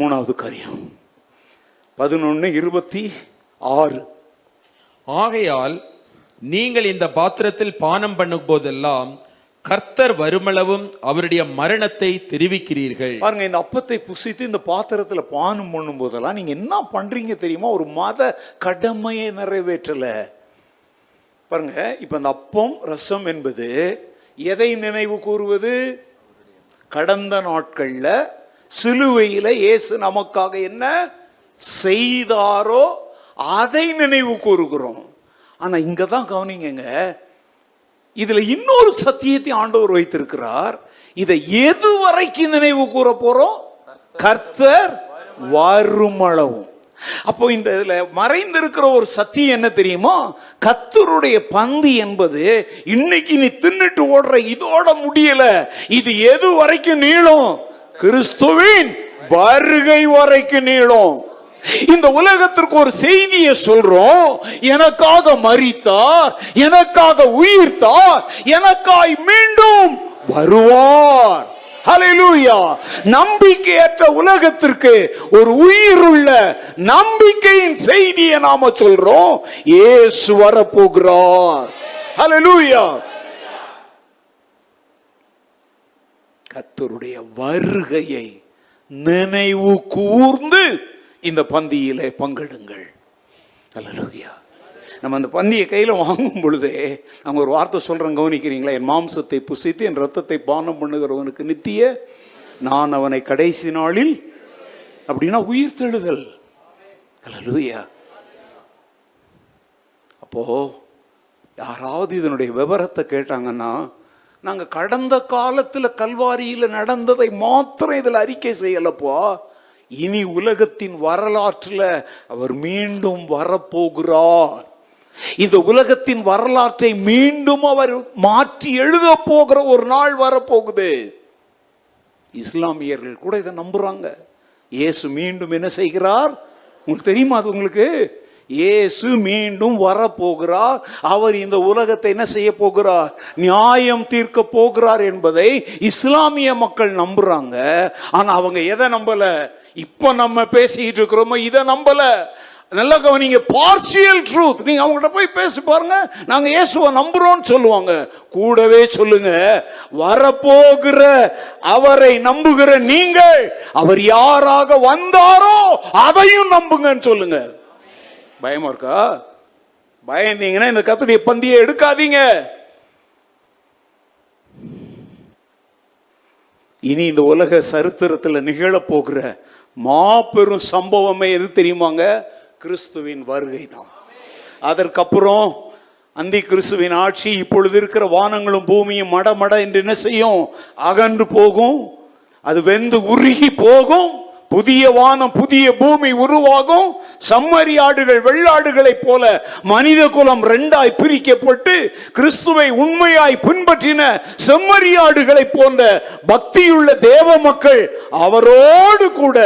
மூணாவது காரியம் 11:26. ஆகையால் நீங்கள் இந்த பாத்திரத்தில் பானம் பண்ணும் போதெல்லாம் கர்த்தர் வருமளவும் அவருடைய மரணத்தை தெரிவிக்கிறீர்கள். பாருங்க, இந்த அப்பத்தை புசித்து இந்த பாத்திரத்துல பானம் பண்ணும் போதெல்லாம் நீங்க என்ன பண்றீங்க தெரியுமா? ஒரு மத கடமையை நிறைவேற்றல. பாருங்க, இப்ப இந்த அப்பம் ரசம் என்பது எதை நினைவு கூறுவது? கடந்த நாட்கள்ல சிலுவையில இயேசு நமக்காக என்ன செய்தாரோ அதை நினைவு கூறுகிறோம். ஆனா இங்கதான் கவனிங்க, இதுல இன்னொரு சத்தியத்தை ஆண்டவர் வைத்திருக்கிறார். இதை எது வரைக்கும் நினைவு கூற போறோம்? கர்த்தர் வருமளவும். அப்போ இந்த இதுல மறைந்திருக்கிற ஒரு சத்தியம் என்ன தெரியுமா? கர்த்தருடைய பந்தி என்பது இன்னைக்கு நீ தின்னுட்டு ஓடுற இதோட முடியல. இது எது வரைக்கும் நீளும்? கிறிஸ்துவின் வருகை வரைக்கும் நீளும். இந்த உலகத்திற்கு ஒரு செய்தியை சொல்றோம். எனக்காக மரித்தார், எனக்காக உயிர்த்தார், எனக்காய் மீண்டும் வருவார். ஹல்லேலூயா. நம்பிக்கையற்ற உலகத்திற்கு ஒரு உயிருள்ள நம்பிக்கையின் செய்தியை நாம சொல்றோம். இயேசு வரப்போகிறார். ஹல்லேலூயா. கர்த்தருடைய வருகையை நினைவு கூர்ந்து இந்த பந்தியிலே பங்கெடுங்கள். ஹல்லேலூயா. நம்ம அந்த பந்தியை கையில் வாங்கும் பொழுதே நம்ம ஒரு வார்த்தை சொல்கிறோம், கவனிக்கிறீங்களா? என் மாம்சத்தை புசித்து என் ரத்தத்தை பானம் பண்ணுகிறவனுக்கு நித்திய, நான் அவனை கடைசி நாளில், அப்படின்னா உயிர் தெழுதல். ஹல்லேலூயா. அப்போ யாராவது இதனுடைய விவரத்தை கேட்டாங்கன்னா, நாங்கள் கடந்த காலத்தில் கல்வாரியில் நடந்ததை மாத்திரம் இதில் அறிக்கை செய்யலப்போ, இனி உலகத்தின் வரலாற்றில் அவர் மீண்டும் வரப்போகிறார். இந்த உலகத்தின் வரலாற்றை மீண்டும் அவர் மாற்றி எழுத போகிற ஒரு நாள் வரப்போகுது. இஸ்லாமியர்கள் கூட இதை நம்புறாங்க. இயேசு மீண்டும் என்ன செய்கிறார்? உங்களுக்கு தெரியுமா? அது உங்களுக்கு இயேசு மீண்டும் வரப்போகிறார். அவர் இந்த உலகத்தை என்ன செய்ய போகிறார்? நியாயம் தீர்க்க போகிறார் என்பதை இஸ்லாமிய மக்கள் நம்புறாங்க. ஆனா அவங்க எதை நம்பல? இப்ப நம்ம பேசிட்டு இருக்கிறோமோ இதை நம்பல. நல்லா கவனிங்க, பார்ஷியல் ட்ரூத். நீங்க அவங்ககிட்ட போய் பேசி பாருங்க, நாங்க இயேசுவை நம்புறோம்னு சொல்லுவாங்க. கூடவே சொல்லுங்க, வரப்போகிற அவரை நம்புகிற நீங்கள் அவர் யாராக வந்தாரோ அதையும் நம்புங்கன்னு சொல்லுங்க. பயமா இருக்கா? பயந்தீங்கன்னா இந்த கர்த்தருடைய பந்தியை எடுக்காதீங்க. இனி இந்த உலக சரித்திரத்தில் நிகழப்போகிற மாபெரும் சம்பவமே எது தெரியுமாங்க? கிறிஸ்துவின் வருகை தான். அதற்கப்புறம் அந்தி கிறிஸ்துவின் ஆட்சி, இப்பொழுது இருக்கிற வானங்களும் பூமியும் மட என்று என்ன செய்யும்? அகன்று போகும். அது வெந்து உருகி போகும். புதிய வானம் புதிய பூமி உருவாகும். செம்மறியாடுகள் வெள்ளாடுகளை போல மனித குலம் ரெண்டாய் பிரிக்கப்பட்டு கிறிஸ்துவை உண்மையாய் பின்பற்றின செம்மறியாடுகளை போன்ற பக்தியுள்ள தேவ மக்கள் அவரோடு கூட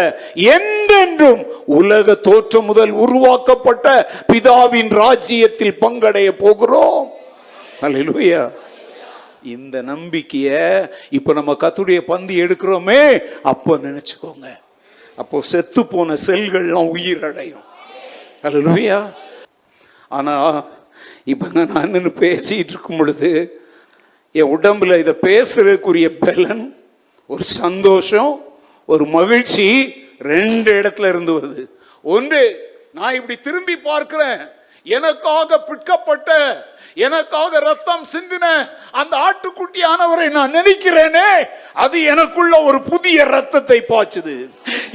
என்றென்றும் உலக தோற்றம் முதல் உருவாக்கப்பட்ட பிதாவின் ராஜ்யத்தில் பங்கடைய போகிறோம். ஹல்லேலூயா. இந்த நம்பிக்கைய இப்ப நம்ம கர்த்தருடைய பந்தி எடுக்கிறோமே, அப்போ நினைச்சுக்கோங்க, அப்போ செத்து போன செல்கள்லாம் உயிர் அடையும். ஹல்லேலூயா. ஆனா இப்ப நான் பேசிட்டு இருக்கும் பொழுது என் உடம்புல இதை பேசுறதுக்குரிய பலன், ஒரு சந்தோஷம், ஒரு மகிழ்ச்சி ரெண்டு இடத்துல இருந்து வருது. ஒன்று, நான் இப்படி திரும்பி பார்க்கிறேன், எனக்காக பிற்கப்பட்ட, எனக்காக ரத்தம் சிந்தின அந்த ஆட்டுக்குட்டியானவரை நான் நினைக்கிறேனே, அது எனக்குள்ள ஒரு புதிய ரத்தத்தை பாய்ச்சுது.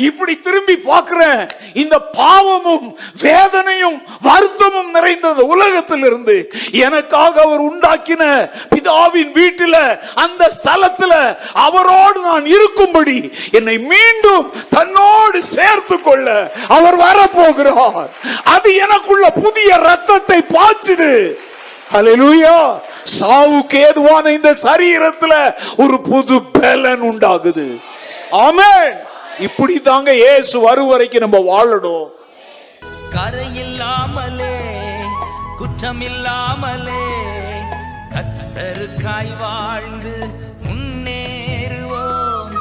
இப்படி திரும்பி பார்க்கிறேன், இந்த பாவமும் வேதனையும் வருத்தமும் நிறைந்த உலகத்தில் இருந்து எனக்காக அவர் உண்டாக்கின பிதாவின் வீட்டில, அந்த ஸ்தலத்துல அவரோடு நான் இருக்கும்படி என்னை மீண்டும் தன்னோடு சேர்த்து கொள்ள அவர் வரப்போகிறார். அது எனக்குள்ள புதிய ரத்தத்தை பாய்ச்சுது. ஹல்லேலூயா. சாவுக்கு ஏதுவான இந்த சரீரத்துல ஒரு புது பலன் உண்டாகுது. ஆமென். இப்படி தாங்க இயேசு வரும் வரைக்கும் நம்ம வாழணும். கரையில்லாமலே குற்றமில்லாமலே கர்த்தருக்காய் வாழ்ந்து முன்னேறுவோம்.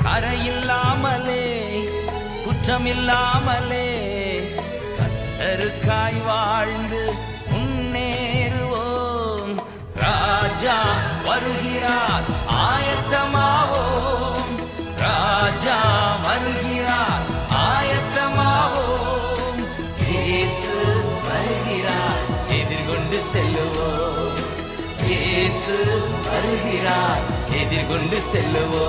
கரையில்லாமலே குற்றமில்லாமலே கர்த்தருக்காய் வாழ்ந்து முன்னேறுவோம். ராஜா வருகிறார், ஆயத்தமாவோம். ராஜா வருகிறார், ஆயத்தமாவோம். இயேசு வருகிறார், எதிர்கொண்டு செல்லுவோம். இயேசு வருகிறார், எதிர்கொண்டு செல்லுவோம்.